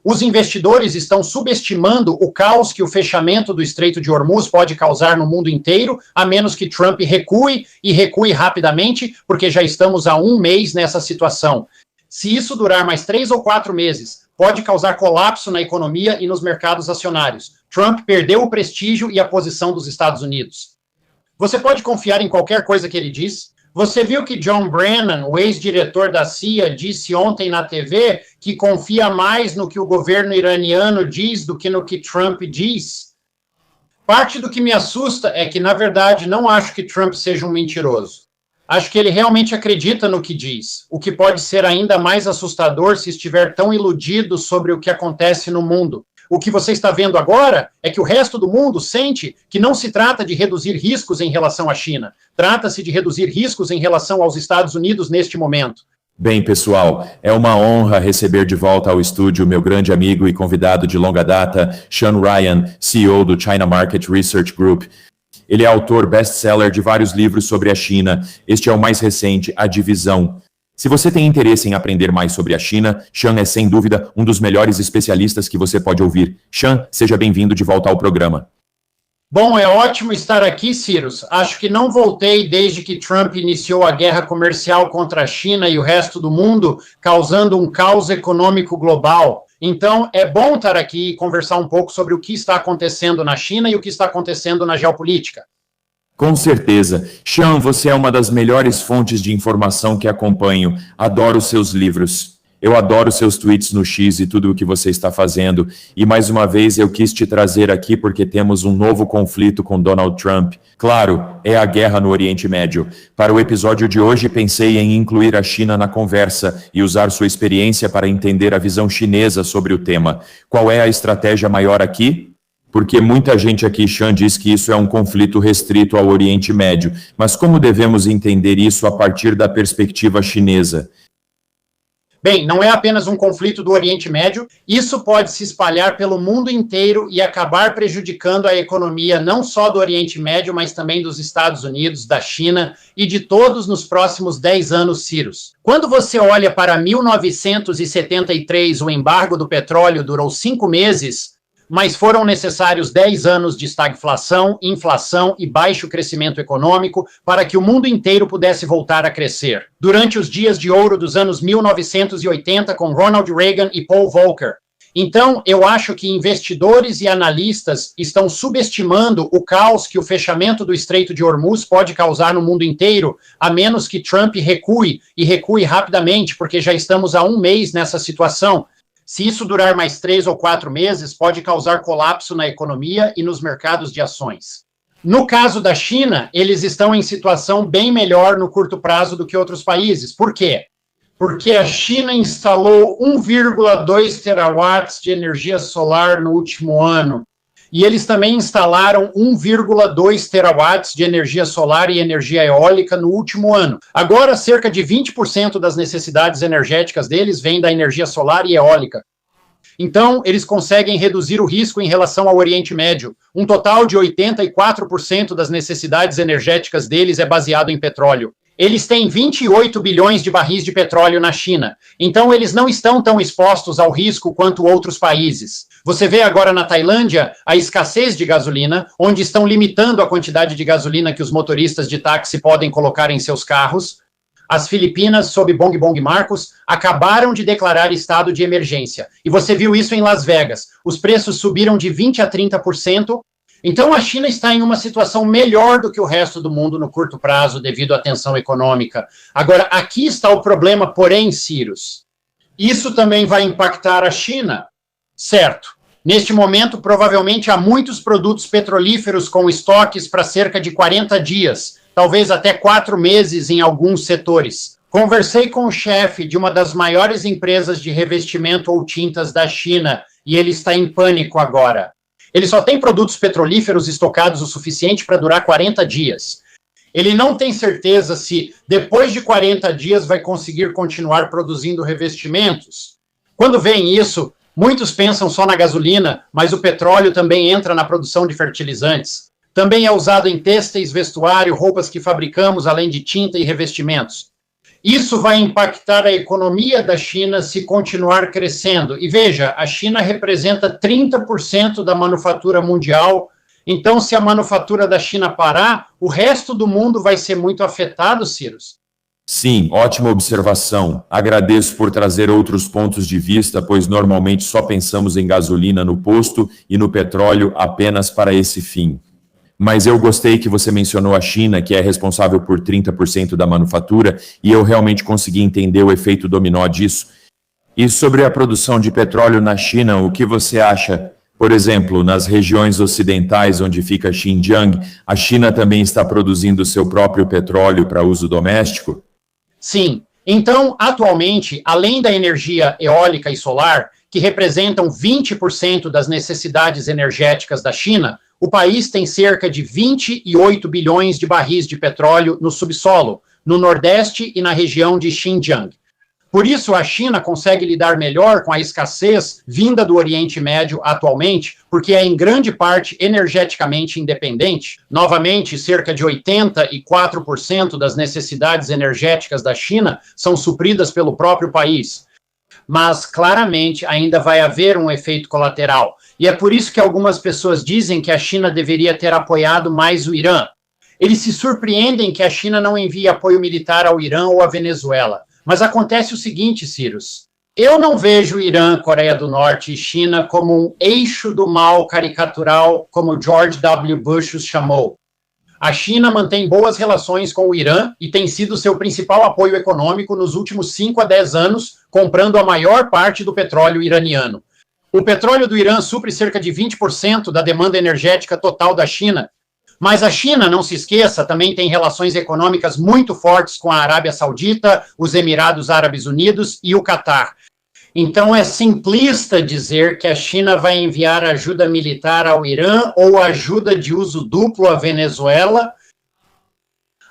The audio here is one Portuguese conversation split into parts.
Os investidores estão subestimando o caos que o fechamento do Estreito de Hormuz pode causar no mundo inteiro, a menos que Trump recue, e recue rapidamente, porque já estamos há um mês nessa situação. Se isso durar mais 3 ou 4 meses, pode causar colapso na economia e nos mercados acionários. Trump perdeu o prestígio e a posição dos Estados Unidos. Você pode confiar em qualquer coisa que ele diz? Você viu que John Brennan, o ex-diretor da CIA, disse ontem na TV que confia mais no que o governo iraniano diz do que no que Trump diz? Parte do que me assusta é que, na verdade, não acho que Trump seja um mentiroso. Acho que ele realmente acredita no que diz, o que pode ser ainda mais assustador se estiver tão iludido sobre o que acontece no mundo. O que você está vendo agora é que o resto do mundo sente que não se trata de reduzir riscos em relação à China. Trata-se de reduzir riscos em relação aos Estados Unidos neste momento. Bem, pessoal, é uma honra receber de volta ao estúdio meu grande amigo e convidado de longa data, Sean Ryan, CEO do China Market Research Group. Ele é autor best-seller de vários livros sobre a China. Este é o mais recente, A Divisão. Se você tem interesse em aprender mais sobre a China, Sean é sem dúvida um dos melhores especialistas que você pode ouvir. Sean, seja bem-vindo de volta ao programa. Bom, é ótimo estar aqui, Cyrus. Acho que não voltei desde que Trump iniciou a guerra comercial contra a China e o resto do mundo, causando um caos econômico global. Então, é bom estar aqui e conversar um pouco sobre o que está acontecendo na China e o que está acontecendo na geopolítica. Com certeza. Sean, você é uma das melhores fontes de informação que acompanho. Adoro seus livros. Eu adoro seus tweets no X e tudo o que você está fazendo. E mais uma vez eu quis te trazer aqui porque temos um novo conflito com Donald Trump. Claro, é a guerra no Oriente Médio. Para o episódio de hoje, pensei em incluir a China na conversa e usar sua experiência para entender a visão chinesa sobre o tema. Qual é a estratégia maior aqui? Porque muita gente aqui, Sean, diz que isso é um conflito restrito ao Oriente Médio. Mas como devemos entender isso a partir da perspectiva chinesa? Bem, não é apenas um conflito do Oriente Médio, isso pode se espalhar pelo mundo inteiro e acabar prejudicando a economia não só do Oriente Médio, mas também dos Estados Unidos, da China e de todos nos próximos 10 anos, Cyrus. Quando você olha para 1973, o embargo do petróleo durou 5 meses, mas foram necessários 10 anos de estagflação, inflação e baixo crescimento econômico para que o mundo inteiro pudesse voltar a crescer. Durante os dias de ouro dos anos 1980, com Ronald Reagan e Paul Volcker. Então, eu acho que investidores e analistas estão subestimando o caos que o fechamento do Estreito de Hormuz pode causar no mundo inteiro, a menos que Trump recue, e recue rapidamente, porque já estamos há um mês nessa situação. Se isso durar mais 3 ou 4 meses, pode causar colapso na economia e nos mercados de ações. No caso da China, eles estão em situação bem melhor no curto prazo do que outros países. Por quê? Porque a China instalou 1,2 terawatts de energia solar no último ano. E eles também instalaram 1,2 terawatts de energia solar e energia eólica no último ano. Agora, cerca de 20% das necessidades energéticas deles vem da energia solar e eólica. Então, eles conseguem reduzir o risco em relação ao Oriente Médio. Um total de 84% das necessidades energéticas deles é baseado em petróleo. Eles têm 28 bilhões de barris de petróleo na China, então eles não estão tão expostos ao risco quanto outros países. Você vê agora na Tailândia a escassez de gasolina, onde estão limitando a quantidade de gasolina que os motoristas de táxi podem colocar em seus carros. As Filipinas, sob Bongbong Marcos, acabaram de declarar estado de emergência. E você viu isso em Las Vegas. Os preços subiram de 20% a 30%. Então, a China está em uma situação melhor do que o resto do mundo no curto prazo, devido à tensão econômica. Agora, aqui está o problema, porém, Cyrus. Isso também vai impactar a China, certo? Neste momento, provavelmente, há muitos produtos petrolíferos com estoques para cerca de 40 dias, talvez até 4 meses em alguns setores. Conversei com o chefe de uma das maiores empresas de revestimento ou tintas da China, e ele está em pânico agora. Ele só tem produtos petrolíferos estocados o suficiente para durar 40 dias. Ele não tem certeza se, depois de 40 dias, vai conseguir continuar produzindo revestimentos. Quando veem isso, muitos pensam só na gasolina, mas o petróleo também entra na produção de fertilizantes. Também é usado em têxteis, vestuário, roupas que fabricamos, além de tinta e revestimentos. Isso vai impactar a economia da China se continuar crescendo. E veja, a China representa 30% da manufatura mundial. Então, se a manufatura da China parar, o resto do mundo vai ser muito afetado, Cyrus. Sim, ótima observação. Agradeço por trazer outros pontos de vista, pois normalmente só pensamos em gasolina no posto e no petróleo apenas para esse fim. Mas eu gostei que você mencionou a China, que é responsável por 30% da manufatura, e eu realmente consegui entender o efeito dominó disso. E sobre a produção de petróleo na China, o que você acha? Por exemplo, nas regiões ocidentais onde fica Xinjiang, a China também está produzindo seu próprio petróleo para uso doméstico? Sim. Então, atualmente, além da energia eólica e solar, que representam 20% das necessidades energéticas da China, o país tem cerca de 28 bilhões de barris de petróleo no subsolo, no Nordeste e na região de Xinjiang. Por isso, a China consegue lidar melhor com a escassez vinda do Oriente Médio atualmente, porque é em grande parte energeticamente independente. Novamente, cerca de 84% das necessidades energéticas da China são supridas pelo próprio país. Mas, claramente, ainda vai haver um efeito colateral. E é por isso que algumas pessoas dizem que a China deveria ter apoiado mais o Irã. Eles se surpreendem que a China não envie apoio militar ao Irã ou à Venezuela. Mas acontece o seguinte, Cyrus. Eu não vejo Irã, Coreia do Norte e China como um eixo do mal caricatural, como George W. Bush os chamou. A China mantém boas relações com o Irã e tem sido seu principal apoio econômico nos últimos 5 a 10 anos, comprando a maior parte do petróleo iraniano. O petróleo do Irã supre cerca de 20% da demanda energética total da China. Mas a China, não se esqueça, também tem relações econômicas muito fortes com a Arábia Saudita, os Emirados Árabes Unidos e o Catar. Então é simplista dizer que a China vai enviar ajuda militar ao Irã ou ajuda de uso duplo à Venezuela.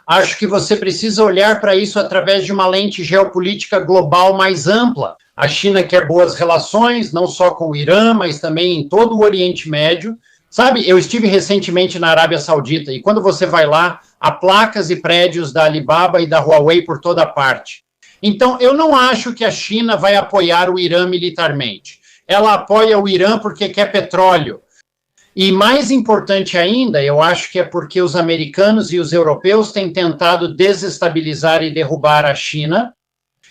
Acho que você precisa olhar para isso através de uma lente geopolítica global mais ampla. A China quer boas relações, não só com o Irã, mas também em todo o Oriente Médio. Sabe, eu estive recentemente na Arábia Saudita e quando você vai lá, há placas e prédios da Alibaba e da Huawei por toda parte. Então, eu não acho que a China vai apoiar o Irã militarmente. Ela apoia o Irã porque quer petróleo. E mais importante ainda, eu acho que é porque os americanos e os europeus têm tentado desestabilizar e derrubar a China.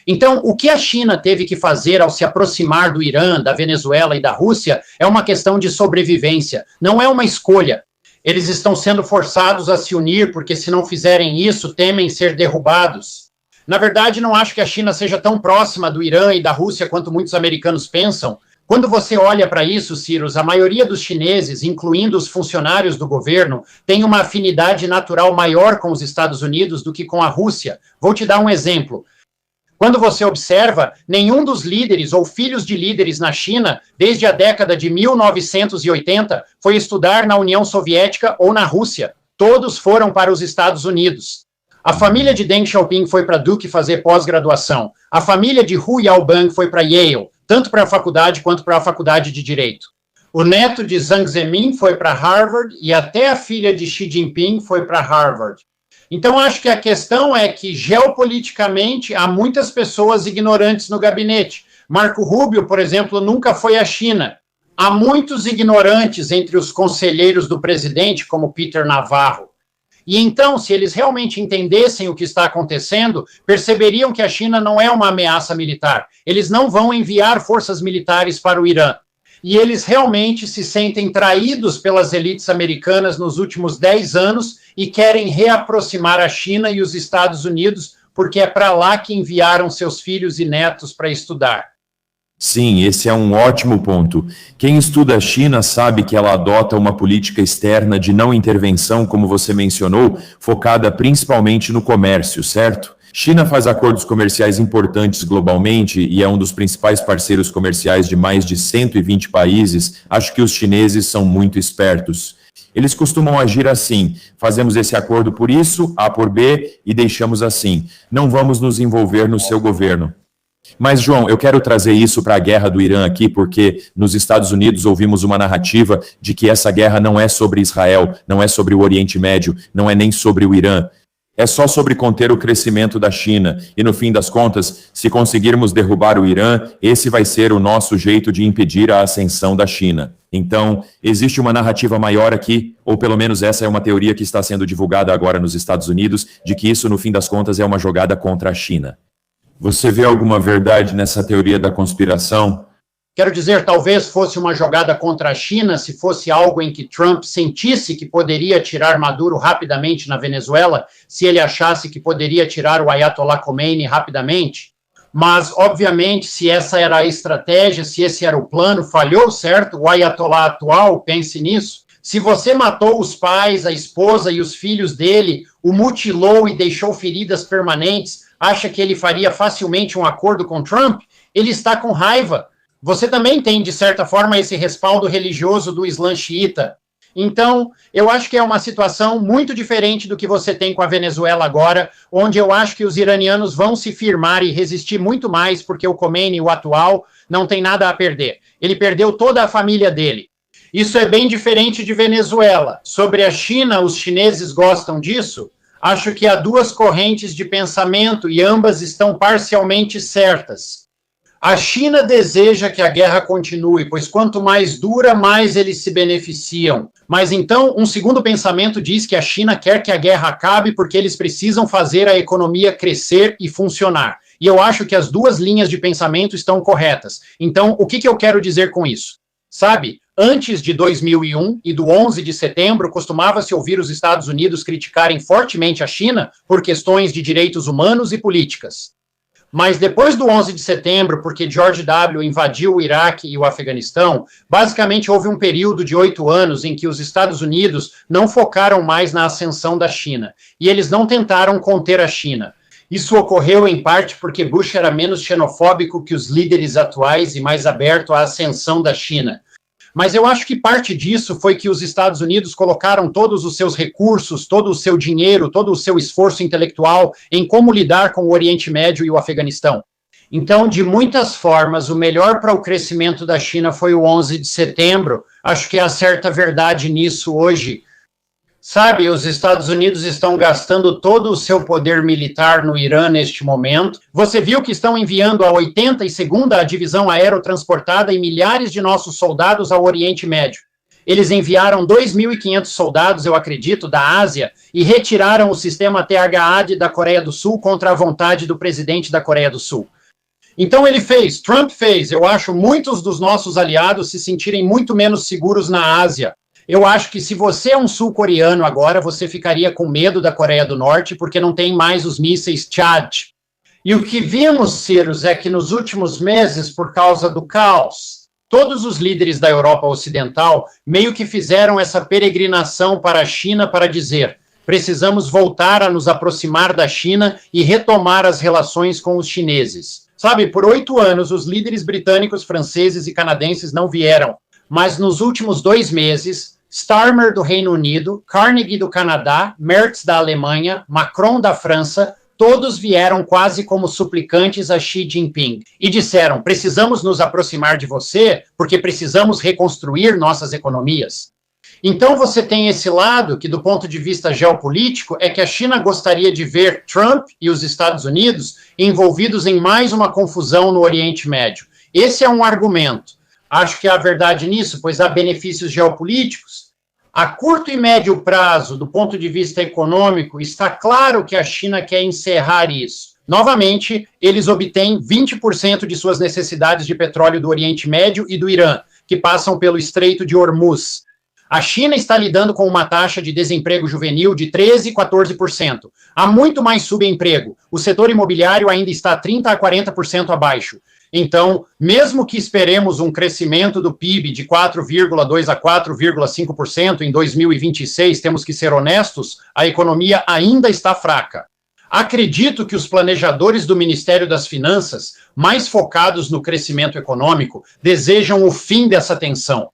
Então, o que a China teve que fazer ao se aproximar do Irã, da Venezuela e da Rússia é uma questão de sobrevivência, não é uma escolha. Eles estão sendo forçados a se unir porque, se não fizerem isso, temem ser derrubados. Na verdade, não acho que a China seja tão próxima do Irã e da Rússia quanto muitos americanos pensam. Quando você olha para isso, Cyrus, a maioria dos chineses, incluindo os funcionários do governo, tem uma afinidade natural maior com os Estados Unidos do que com a Rússia. Vou te dar um exemplo. Quando você observa, nenhum dos líderes ou filhos de líderes na China, desde a década de 1980, foi estudar na União Soviética ou na Rússia. Todos foram para os Estados Unidos. A família de Deng Xiaoping foi para Duke fazer pós-graduação. A família de Hu Yaobang foi para Yale, tanto para a faculdade quanto para a faculdade de Direito. O neto de Jiang Zemin foi para Harvard e até a filha de Xi Jinping foi para Harvard. Então, acho que a questão é que, geopoliticamente, há muitas pessoas ignorantes no gabinete. Marco Rubio, por exemplo, nunca foi à China. Há muitos ignorantes entre os conselheiros do presidente, como Peter Navarro. E então, se eles realmente entendessem o que está acontecendo, perceberiam que a China não é uma ameaça militar. Eles não vão enviar forças militares para o Irã. E eles realmente se sentem traídos pelas elites americanas nos últimos 10 anos e querem reaproximar a China e os Estados Unidos, porque é para lá que enviaram seus filhos e netos para estudar. Sim, esse é um ótimo ponto. Quem estuda a China sabe que ela adota uma política externa de não intervenção, como você mencionou, focada principalmente no comércio, certo? China faz acordos comerciais importantes globalmente e é um dos principais parceiros comerciais de mais de 120 países. Acho que os chineses são muito espertos. Eles costumam agir assim: fazemos esse acordo por isso, A por B, e deixamos assim. Não vamos nos envolver no seu governo. Mas, João, eu quero trazer isso para a guerra do Irã aqui, porque nos Estados Unidos ouvimos uma narrativa de que essa guerra não é sobre Israel, não é sobre o Oriente Médio, não é nem sobre o Irã. É só sobre conter o crescimento da China. E no fim das contas, se conseguirmos derrubar o Irã, esse vai ser o nosso jeito de impedir a ascensão da China. Então, existe uma narrativa maior aqui, ou pelo menos essa é uma teoria que está sendo divulgada agora nos Estados Unidos, de que isso, no fim das contas, é uma jogada contra a China. Você vê alguma verdade nessa teoria da conspiração? Quero dizer, talvez fosse uma jogada contra a China, se fosse algo em que Trump sentisse que poderia tirar Maduro rapidamente na Venezuela, se ele achasse que poderia tirar o Ayatollah Khomeini rapidamente. Mas, obviamente, se essa era a estratégia, se esse era o plano, falhou, certo? O Ayatollah atual, pense nisso. Se você matou os pais, a esposa e os filhos dele, o mutilou e deixou feridas permanentes, acha que ele faria facilmente um acordo com Trump? Ele está com raiva. Você também tem, de certa forma, esse respaldo religioso do Islã xiita. Então, eu acho que é uma situação muito diferente do que você tem com a Venezuela agora, onde eu acho que os iranianos vão se firmar e resistir muito mais, porque o Khomeini, o atual, não tem nada a perder. Ele perdeu toda a família dele. Isso é bem diferente de Venezuela. Sobre a China, os chineses gostam disso? Acho que há duas correntes de pensamento e ambas estão parcialmente certas. A China deseja que a guerra continue, pois quanto mais dura, mais eles se beneficiam. Mas então, um segundo pensamento diz que a China quer que a guerra acabe porque eles precisam fazer a economia crescer e funcionar. E eu acho que as duas linhas de pensamento estão corretas. Então, o que eu quero dizer com isso? Sabe, antes de 2001 e do 11 de setembro, costumava-se ouvir os Estados Unidos criticarem fortemente a China por questões de direitos humanos e políticas. Mas depois do 11 de setembro, porque George W. invadiu o Iraque e o Afeganistão, basicamente houve um período de 8 anos em que os Estados Unidos não focaram mais na ascensão da China, e eles não tentaram conter a China. Isso ocorreu em parte porque Bush era menos xenofóbico que os líderes atuais e mais aberto à ascensão da China. Mas eu acho que parte disso foi que os Estados Unidos colocaram todos os seus recursos, todo o seu dinheiro, todo o seu esforço intelectual em como lidar com o Oriente Médio e o Afeganistão. Então, de muitas formas, o melhor para o crescimento da China foi o 11 de setembro. Acho que há certa verdade nisso hoje. Sabe, os Estados Unidos estão gastando todo o seu poder militar no Irã neste momento. Você viu que estão enviando a 82ª Divisão Aerotransportada e milhares de nossos soldados ao Oriente Médio. Eles enviaram 2.500 soldados, eu acredito, da Ásia e retiraram o sistema THAAD da Coreia do Sul contra a vontade do presidente da Coreia do Sul. Então Trump fez, eu acho muitos dos nossos aliados se sentirem muito menos seguros na Ásia. Eu acho que se você é um sul-coreano agora, você ficaria com medo da Coreia do Norte, porque não tem mais os mísseis Tchad. E o que vimos, Cyrus, é que nos últimos meses, por causa do caos, todos os líderes da Europa Ocidental meio que fizeram essa peregrinação para a China para dizer: precisamos voltar a nos aproximar da China e retomar as relações com os chineses. Sabe, por 8 anos, os líderes britânicos, franceses e canadenses não vieram, mas nos últimos 2 meses, Starmer do Reino Unido, Carnegie do Canadá, Merz da Alemanha, Macron da França, todos vieram quase como suplicantes a Xi Jinping e disseram: precisamos nos aproximar de você porque precisamos reconstruir nossas economias. Então você tem esse lado que, do ponto de vista geopolítico, é que a China gostaria de ver Trump e os Estados Unidos envolvidos em mais uma confusão no Oriente Médio. Esse é um argumento. Acho que há verdade nisso, pois há benefícios geopolíticos. A curto e médio prazo, do ponto de vista econômico, está claro que a China quer encerrar isso. Novamente, eles obtêm 20% de suas necessidades de petróleo do Oriente Médio e do Irã, que passam pelo Estreito de Hormuz. A China está lidando com uma taxa de desemprego juvenil de 13% e 14%. Há muito mais subemprego. O setor imobiliário ainda está 30% a 40% abaixo. Então, mesmo que esperemos um crescimento do PIB de 4,2% a 4,5% em 2026, temos que ser honestos, a economia ainda está fraca. Acredito que os planejadores do Ministério das Finanças, mais focados no crescimento econômico, desejam o fim dessa tensão.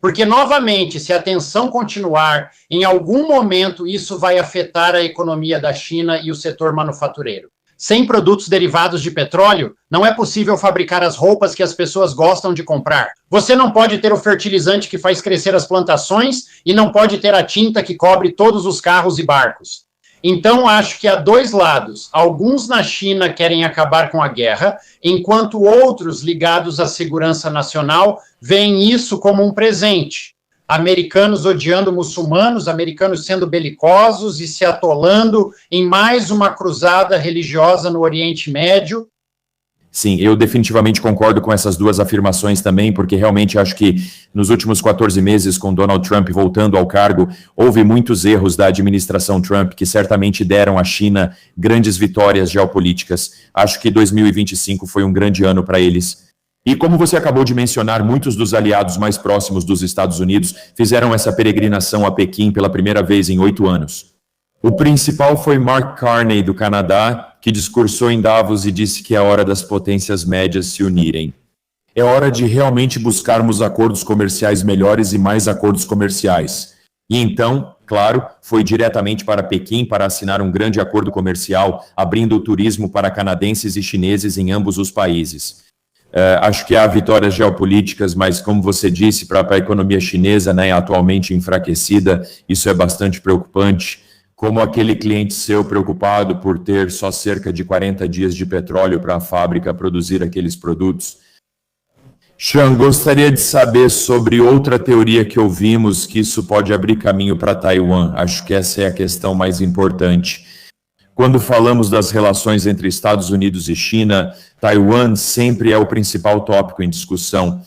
Porque, novamente, se a tensão continuar, em algum momento isso vai afetar a economia da China e o setor manufatureiro. Sem produtos derivados de petróleo, não é possível fabricar as roupas que as pessoas gostam de comprar. Você não pode ter o fertilizante que faz crescer as plantações e não pode ter a tinta que cobre todos os carros e barcos. Então, acho que há dois lados. Alguns na China querem acabar com a guerra, enquanto outros ligados à segurança nacional veem isso como um presente. Americanos odiando muçulmanos, americanos sendo belicosos e se atolando em mais uma cruzada religiosa no Oriente Médio. Sim, eu definitivamente concordo com essas duas afirmações também, porque realmente acho que nos últimos 14 meses, com Donald Trump voltando ao cargo, houve muitos erros da administração Trump que certamente deram à China grandes vitórias geopolíticas. Acho que 2025 foi um grande ano para eles. E como você acabou de mencionar, muitos dos aliados mais próximos dos Estados Unidos fizeram essa peregrinação a Pequim pela primeira vez em 8 anos. O principal foi Mark Carney, do Canadá, que discursou em Davos e disse que é hora das potências médias se unirem. É hora de realmente buscarmos acordos comerciais melhores e mais acordos comerciais. E então, claro, foi diretamente para Pequim para assinar um grande acordo comercial, abrindo o turismo para canadenses e chineses em ambos os países. Acho que há vitórias geopolíticas, mas como você disse, para a economia chinesa, né, atualmente enfraquecida, isso é bastante preocupante. Como aquele cliente seu preocupado por ter só cerca de 40 dias de petróleo para a fábrica produzir aqueles produtos. Sean, gostaria de saber sobre outra teoria que ouvimos, que isso pode abrir caminho para Taiwan. Acho que essa é a questão mais importante. Quando falamos das relações entre Estados Unidos e China, Taiwan sempre é o principal tópico em discussão.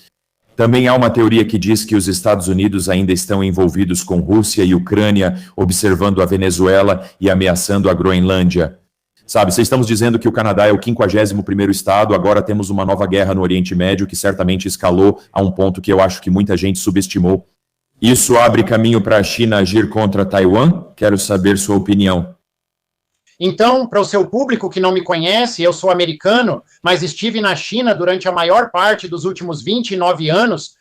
Também há uma teoria que diz que os Estados Unidos ainda estão envolvidos com Rússia e Ucrânia, observando a Venezuela e ameaçando a Groenlândia. Sabe, vocês estamos dizendo que o Canadá é o 51º estado, agora temos uma nova guerra no Oriente Médio que certamente escalou a um ponto que eu acho que muita gente subestimou. Isso abre caminho para a China agir contra Taiwan? Quero saber sua opinião. Então, para o seu público que não me conhece, eu sou americano, mas estive na China durante a maior parte dos últimos 29 anos,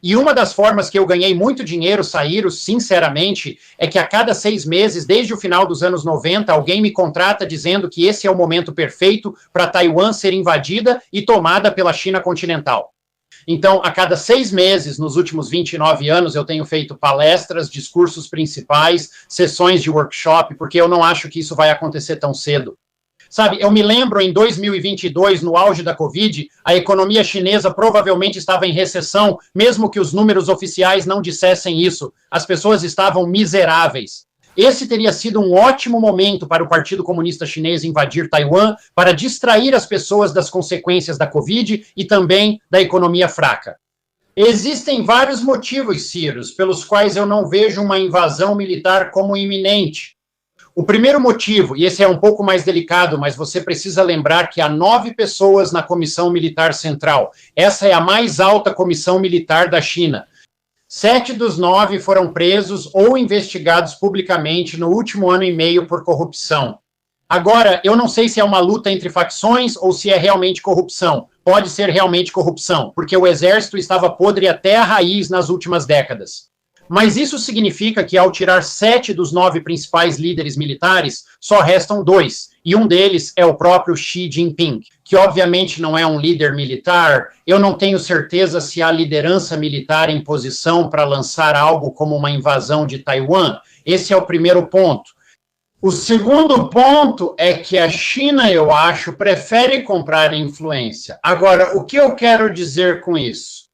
e uma das formas que eu ganhei muito dinheiro, Saíro, sinceramente, é que a cada 6 meses, desde o final dos anos 90, alguém me contrata dizendo que esse é o momento perfeito para Taiwan ser invadida e tomada pela China continental. Então, a cada 6 meses, nos últimos 29 anos, eu tenho feito palestras, discursos principais, sessões de workshop, porque eu não acho que isso vai acontecer tão cedo. Sabe, eu me lembro em 2022, no auge da Covid, a economia chinesa provavelmente estava em recessão, mesmo que os números oficiais não dissessem isso. As pessoas estavam miseráveis. Esse teria sido um ótimo momento para o Partido Comunista Chinês invadir Taiwan, para distrair as pessoas das consequências da Covid e também da economia fraca. Existem vários motivos, Cyrus, pelos quais eu não vejo uma invasão militar como iminente. O primeiro motivo, e esse é um pouco mais delicado, mas você precisa lembrar que há 9 pessoas na Comissão Militar Central. Essa é a mais alta comissão militar da China. 7 dos 9 foram presos ou investigados publicamente no último ano e meio por corrupção. Agora, eu não sei se é uma luta entre facções ou se é realmente corrupção. Pode ser realmente corrupção, porque o exército estava podre até a raiz nas últimas décadas. Mas isso significa que, ao tirar 7 dos 9 principais líderes militares, só restam 2, e um deles é o próprio Xi Jinping, que obviamente não é um líder militar. Eu não tenho certeza se há liderança militar em posição para lançar algo como uma invasão de Taiwan. Esse é o primeiro ponto. O segundo ponto é que a China, eu acho, prefere comprar influência. Agora, o que eu quero dizer com isso?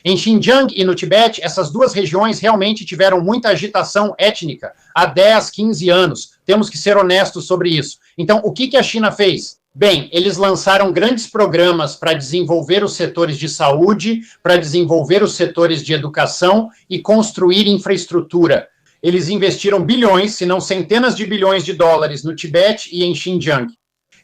Em Xinjiang e no Tibete, essas duas regiões realmente tiveram muita agitação étnica há 10, 15 anos. Temos que ser honestos sobre isso. Então, o que a China fez? Bem, eles lançaram grandes programas para desenvolver os setores de saúde, para desenvolver os setores de educação e construir infraestrutura. Eles investiram bilhões, se não centenas de bilhões de dólares no Tibete e em Xinjiang.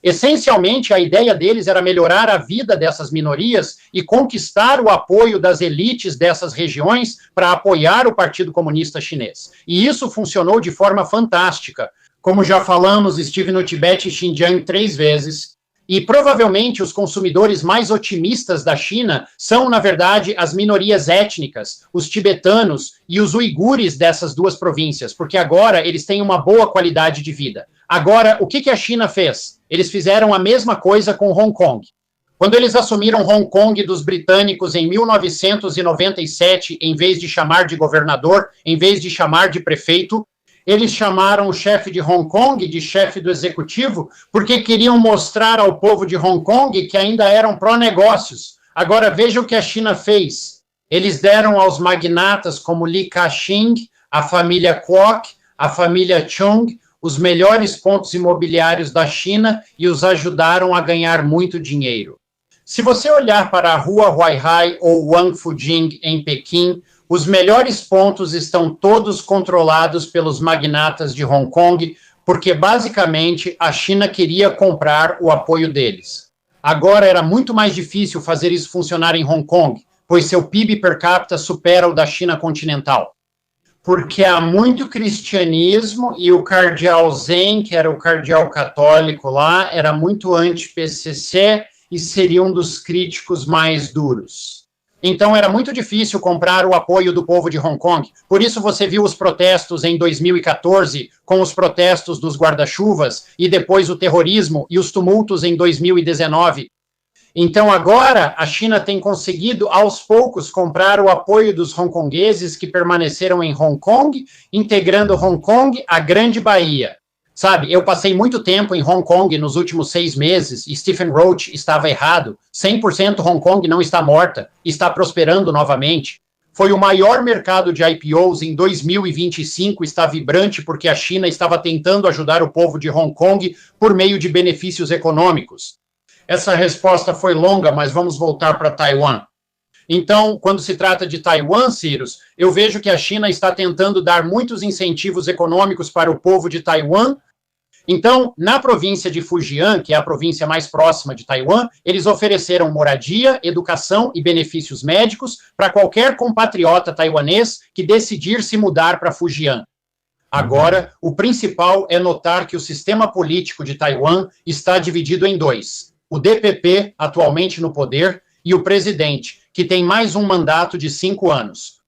Essencialmente, a ideia deles era melhorar a vida dessas minorias e conquistar o apoio das elites dessas regiões para apoiar o Partido Comunista Chinês. E isso funcionou de forma fantástica. Como já falamos, estive no Tibete e Xinjiang 3 vezes. E provavelmente os consumidores mais otimistas da China são, na verdade, as minorias étnicas, os tibetanos e os uigures dessas duas províncias, porque agora eles têm uma boa qualidade de vida. Agora, o que a China fez? Eles fizeram a mesma coisa com Hong Kong. Quando eles assumiram Hong Kong dos britânicos em 1997, em vez de chamar de governador, em vez de chamar de prefeito, eles chamaram o chefe de Hong Kong de chefe do executivo, porque queriam mostrar ao povo de Hong Kong que ainda eram pró-negócios. Agora veja o que a China fez. Eles deram aos magnatas como Li Ka-shing, a família Kwok, a família Chung, os melhores pontos imobiliários da China e os ajudaram a ganhar muito dinheiro. Se você olhar para a Rua Huaihai ou Wang Fujing em Pequim, os melhores pontos estão todos controlados pelos magnatas de Hong Kong, porque basicamente a China queria comprar o apoio deles. Agora era muito mais difícil fazer isso funcionar em Hong Kong, pois seu PIB per capita supera o da China continental. Porque há muito cristianismo e o cardeal Zen, que era o cardeal católico lá, era muito anti-PCC e seria um dos críticos mais duros. Então era muito difícil comprar o apoio do povo de Hong Kong. Por isso você viu os protestos em 2014, com os protestos dos guarda-chuvas, e depois o terrorismo e os tumultos em 2019. Então agora a China tem conseguido aos poucos comprar o apoio dos hongkongueses que permaneceram em Hong Kong, integrando Hong Kong à Grande Bahia. Sabe, eu passei muito tempo em Hong Kong nos últimos 6 meses e Stephen Roach estava errado. 100% Hong Kong não está morta, está prosperando novamente. Foi o maior mercado de IPOs em 2025, está vibrante porque a China estava tentando ajudar o povo de Hong Kong por meio de benefícios econômicos. Essa resposta foi longa, mas vamos voltar para Taiwan. Então, quando se trata de Taiwan, Cyrus, eu vejo que a China está tentando dar muitos incentivos econômicos para o povo de Taiwan. Então, na província de Fujian, que é a província mais próxima de Taiwan, eles ofereceram moradia, educação e benefícios médicos para qualquer compatriota taiwanês que decidir se mudar para Fujian. Agora, o principal é notar que o sistema político de Taiwan está dividido em 2. O DPP, atualmente no poder, e o presidente, que tem mais um mandato de 5 anos.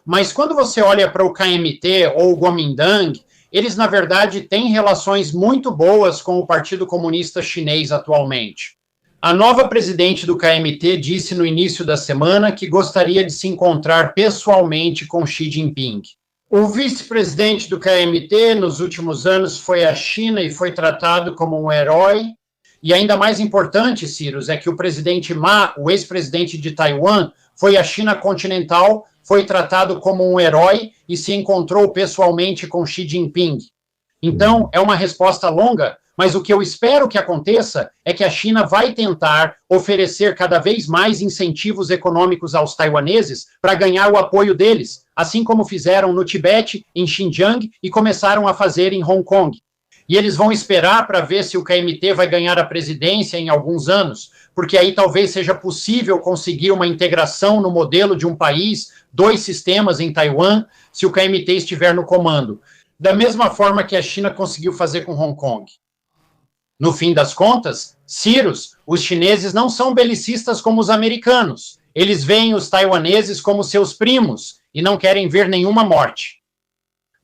Mas quando você olha para o KMT ou o Kuomintang, eles, na verdade, têm relações muito boas com o Partido Comunista Chinês atualmente. A nova presidente do KMT disse no início da semana que gostaria de se encontrar pessoalmente com Xi Jinping. O vice-presidente do KMT, nos últimos anos, foi à China e foi tratado como um herói. E ainda mais importante, Cyrus, é que o presidente Ma, o ex-presidente de Taiwan, foi à China continental, foi tratado como um herói e se encontrou pessoalmente com Xi Jinping. Então, é uma resposta longa, mas o que eu espero que aconteça é que a China vai tentar oferecer cada vez mais incentivos econômicos aos taiwaneses para ganhar o apoio deles, assim como fizeram no Tibete, em Xinjiang e começaram a fazer em Hong Kong. E eles vão esperar para ver se o KMT vai ganhar a presidência em alguns anos, porque aí talvez seja possível conseguir uma integração no modelo de um país, 2 sistemas em Taiwan, se o KMT estiver no comando. Da mesma forma que a China conseguiu fazer com Hong Kong. No fim das contas, Cyrus, os chineses não são belicistas como os americanos. Eles veem os taiwaneses como seus primos e não querem ver nenhuma morte.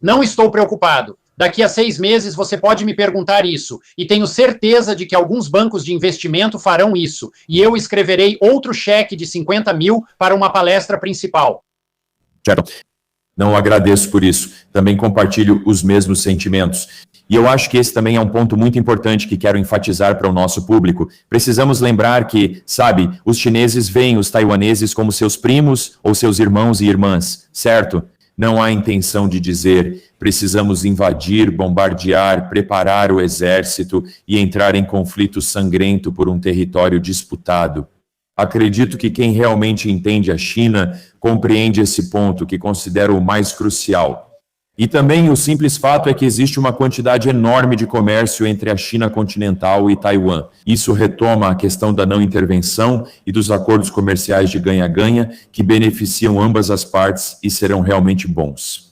Não estou preocupado. Daqui a 6 meses você pode me perguntar isso, e tenho certeza de que alguns bancos de investimento farão isso, e eu escreverei outro cheque de 50 mil para uma palestra principal. Certo. Não agradeço por isso. Também compartilho os mesmos sentimentos. E eu acho que esse também é um ponto muito importante que quero enfatizar para o nosso público. Precisamos lembrar que, sabe, os chineses veem os taiwaneses como seus primos ou seus irmãos e irmãs, certo? Não há intenção de dizer precisamos invadir, bombardear, preparar o exército e entrar em conflito sangrento por um território disputado. Acredito que quem realmente entende a China compreende esse ponto, que considero o mais crucial. E também o simples fato é que existe uma quantidade enorme de comércio entre a China continental e Taiwan. Isso retoma a questão da não intervenção e dos acordos comerciais de ganha-ganha que beneficiam ambas as partes e serão realmente bons.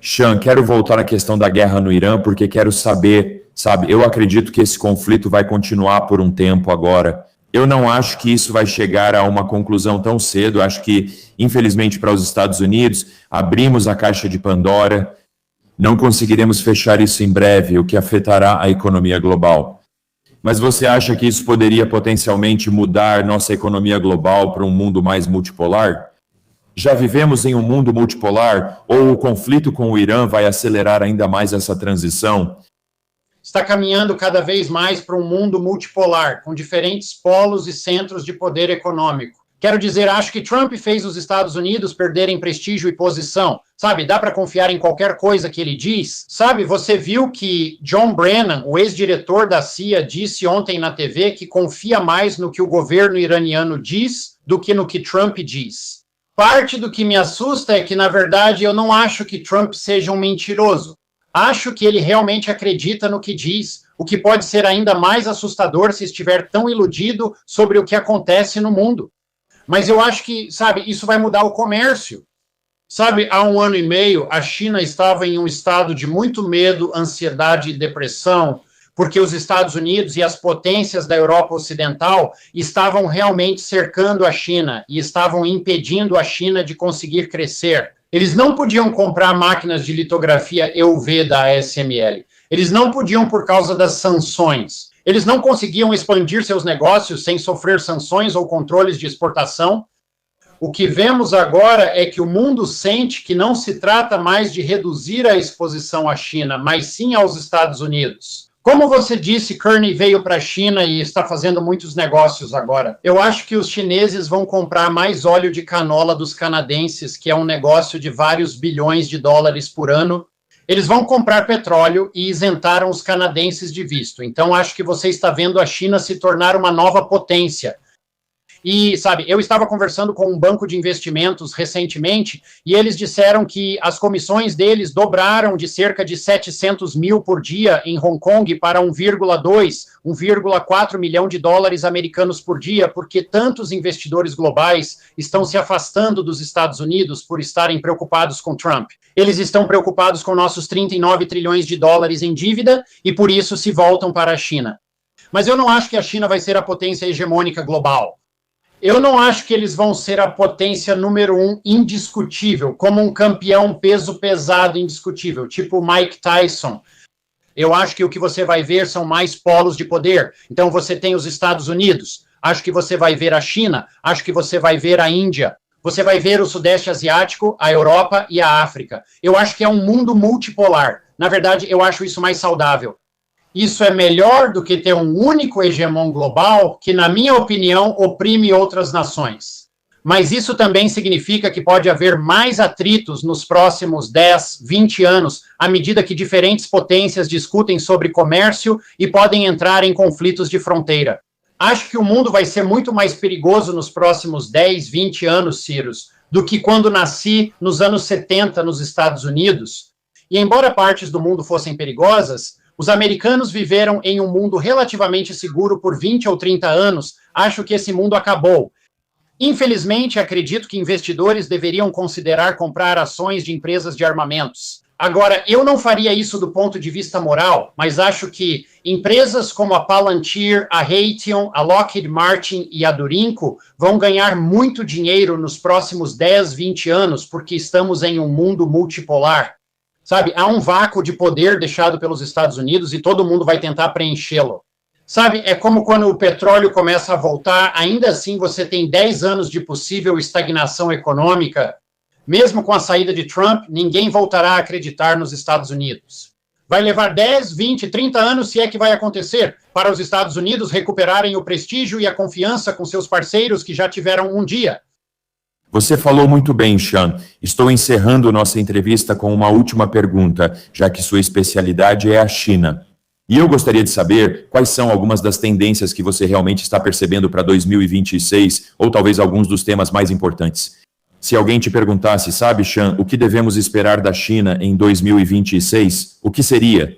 Sean, quero voltar à questão da guerra no Irã porque quero saber, eu acredito que esse conflito vai continuar por um tempo agora. Eu não acho que isso vai chegar a uma conclusão tão cedo. Acho que, infelizmente, para os Estados Unidos, abrimos a caixa de Pandora. Não conseguiremos fechar isso em breve, o que afetará a economia global. Mas você acha que isso poderia potencialmente mudar nossa economia global para um mundo mais multipolar? Já vivemos em um mundo multipolar ou o conflito com o Irã vai acelerar ainda mais essa transição? Está caminhando cada vez mais para um mundo multipolar, com diferentes polos e centros de poder econômico. Quero dizer, acho que Trump fez os Estados Unidos perderem prestígio e posição. Sabe, dá para confiar em qualquer coisa que ele diz? Sabe, você viu que John Brennan, o ex-diretor da CIA, disse ontem na TV que confia mais no que o governo iraniano diz do que no que Trump diz. Parte do que me assusta é que, na verdade, eu não acho que Trump seja um mentiroso. Acho que ele realmente acredita no que diz, o que pode ser ainda mais assustador se estiver tão iludido sobre o que acontece no mundo. Mas eu acho que, sabe, isso vai mudar o comércio. Sabe, há 1 ano e meio, a China estava em um estado de muito medo, ansiedade e depressão, porque os Estados Unidos e as potências da Europa Ocidental estavam realmente cercando a China e estavam impedindo a China de conseguir crescer. Eles não podiam comprar máquinas de litografia EUV da ASML. Eles não podiam por causa das sanções. Eles não conseguiam expandir seus negócios sem sofrer sanções ou controles de exportação. O que vemos agora é que o mundo sente que não se trata mais de reduzir a exposição à China, mas sim aos Estados Unidos. Como você disse, Kearney veio para a China e está fazendo muitos negócios agora. Eu acho que os chineses vão comprar mais óleo de canola dos canadenses, que é um negócio de vários bilhões de dólares por ano. Eles vão comprar petróleo e isentaram os canadenses de visto. Então, acho que você está vendo a China se tornar uma nova potência. E, sabe, eu estava conversando com um banco de investimentos recentemente e eles disseram que as comissões deles dobraram de cerca de 700 mil por dia em Hong Kong para 1,2, 1,4 milhão de dólares americanos por dia, porque tantos investidores globais estão se afastando dos Estados Unidos por estarem preocupados com Trump. Eles estão preocupados com nossos 39 trilhões de dólares em dívida e por isso se voltam para a China. Mas eu não acho que a China vai ser a potência hegemônica global. Eu não acho que eles vão ser a potência número 1 indiscutível, como um campeão peso pesado indiscutível, tipo Mike Tyson. Eu acho que o que você vai ver são mais polos de poder. Então você tem os Estados Unidos, acho que você vai ver a China, acho que você vai ver a Índia, você vai ver o Sudeste Asiático, a Europa e a África. Eu acho que é um mundo multipolar. Na verdade, eu acho isso mais saudável. Isso é melhor do que ter um único hegemon global que, na minha opinião, oprime outras nações. Mas isso também significa que pode haver mais atritos nos próximos 10, 20 anos, à medida que diferentes potências discutem sobre comércio e podem entrar em conflitos de fronteira. Acho que o mundo vai ser muito mais perigoso nos próximos 10, 20 anos, Cyrus, do que quando nasci nos anos 70 nos Estados Unidos. E embora partes do mundo fossem perigosas, os americanos viveram em um mundo relativamente seguro por 20 ou 30 anos. Acho que esse mundo acabou. Infelizmente, acredito que investidores deveriam considerar comprar ações de empresas de armamentos. Agora, eu não faria isso do ponto de vista moral, mas acho que empresas como a Palantir, a Raytheon, a Lockheed Martin e a Durinco vão ganhar muito dinheiro nos próximos 10, 20 anos, porque estamos em um mundo multipolar. Sabe, há um vácuo de poder deixado pelos Estados Unidos e todo mundo vai tentar preenchê-lo. Sabe, é como quando o petróleo começa a voltar, ainda assim você tem 10 anos de possível estagnação econômica. Mesmo com a saída de Trump, ninguém voltará a acreditar nos Estados Unidos. Vai levar 10, 20, 30 anos, se é que vai acontecer, para os Estados Unidos recuperarem o prestígio e a confiança com seus parceiros que já tiveram um dia. Você falou muito bem, Sean. Estou encerrando nossa entrevista com uma última pergunta, já que sua especialidade é a China. E eu gostaria de saber quais são algumas das tendências que você realmente está percebendo para 2026, ou talvez alguns dos temas mais importantes. Se alguém te perguntasse, sabe, Sean, o que devemos esperar da China em 2026, o que seria?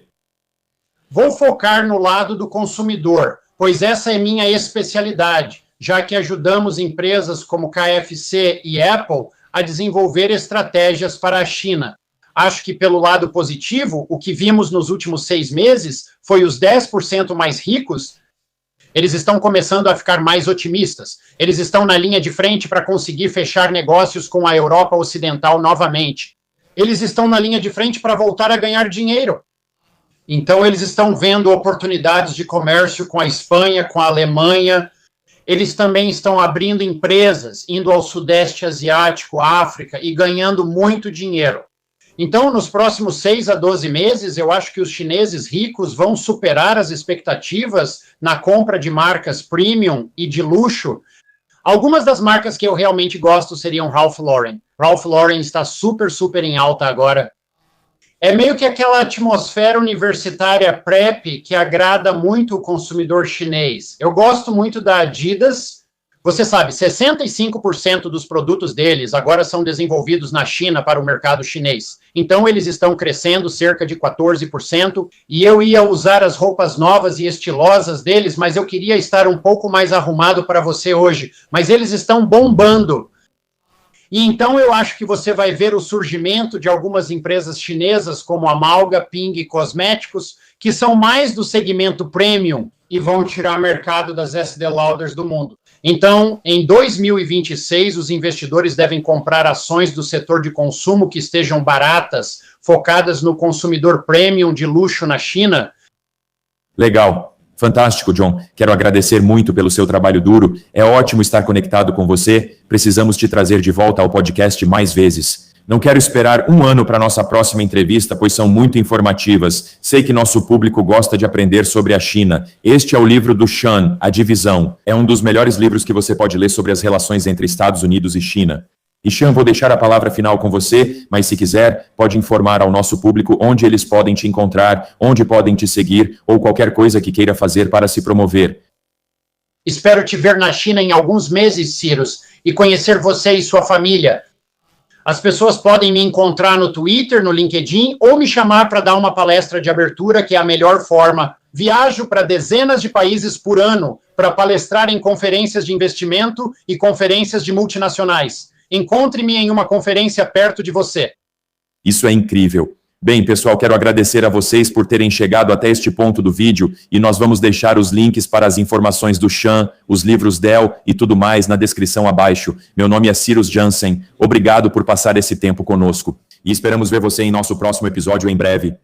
Vou focar no lado do consumidor, pois essa é minha especialidade, já que ajudamos empresas como KFC e Apple a desenvolver estratégias para a China. Acho que, pelo lado positivo, o que vimos nos últimos 6 meses foi os 10% mais ricos. Eles estão começando a ficar mais otimistas. Eles estão na linha de frente para conseguir fechar negócios com a Europa Ocidental novamente. Eles estão na linha de frente para voltar a ganhar dinheiro. Então, eles estão vendo oportunidades de comércio com a Espanha, com a Alemanha. eles também estão abrindo empresas, indo ao Sudeste Asiático, África e ganhando muito dinheiro. Então, nos próximos 6 a 12 meses, eu acho que os chineses ricos vão superar as expectativas na compra de marcas premium e de luxo. Algumas das marcas que eu realmente gosto seriam Ralph Lauren. Ralph Lauren está super, super em alta agora. É meio que aquela atmosfera universitária prep que agrada muito o consumidor chinês. Eu gosto muito da Adidas. Você sabe, 65% dos produtos deles agora são desenvolvidos na China para o mercado chinês. Então, eles estão crescendo cerca de 14%. E eu ia usar as roupas novas e estilosas deles, mas eu queria estar um pouco mais arrumado para você hoje. Mas eles estão bombando. E então eu acho que você vai ver o surgimento de algumas empresas chinesas, como a Malga, Ping Cosméticos, que são mais do segmento premium e vão tirar mercado das Estée Lauders do mundo. Então, em 2026, os investidores devem comprar ações do setor de consumo que estejam baratas, focadas no consumidor premium de luxo na China. Legal. Fantástico, John. Quero agradecer muito pelo seu trabalho duro. É ótimo estar conectado com você. Precisamos te trazer de volta ao podcast mais vezes. Não quero esperar um ano para nossa próxima entrevista, pois são muito informativas. Sei que nosso público gosta de aprender sobre a China. Este é o livro do Sean, A Divisão. É um dos melhores livros que você pode ler sobre as relações entre Estados Unidos e China. E Sean, vou deixar a palavra final com você, mas se quiser, pode informar ao nosso público onde eles podem te encontrar, onde podem te seguir, ou qualquer coisa que queira fazer para se promover. Espero te ver na China em alguns meses, Cyrus, e conhecer você e sua família. As pessoas podem me encontrar no Twitter, no LinkedIn, ou me chamar para dar uma palestra de abertura, que é a melhor forma. Viajo para dezenas de países por ano para palestrar em conferências de investimento e conferências de multinacionais. Encontre-me em uma conferência perto de você. Isso é incrível. Bem, pessoal, quero agradecer a vocês por terem chegado até este ponto do vídeo e nós vamos deixar os links para as informações do Sean, os livros dela e tudo mais na descrição abaixo. Meu nome é Cyrus Jansen. Obrigado por passar esse tempo conosco. E esperamos ver você em nosso próximo episódio em breve.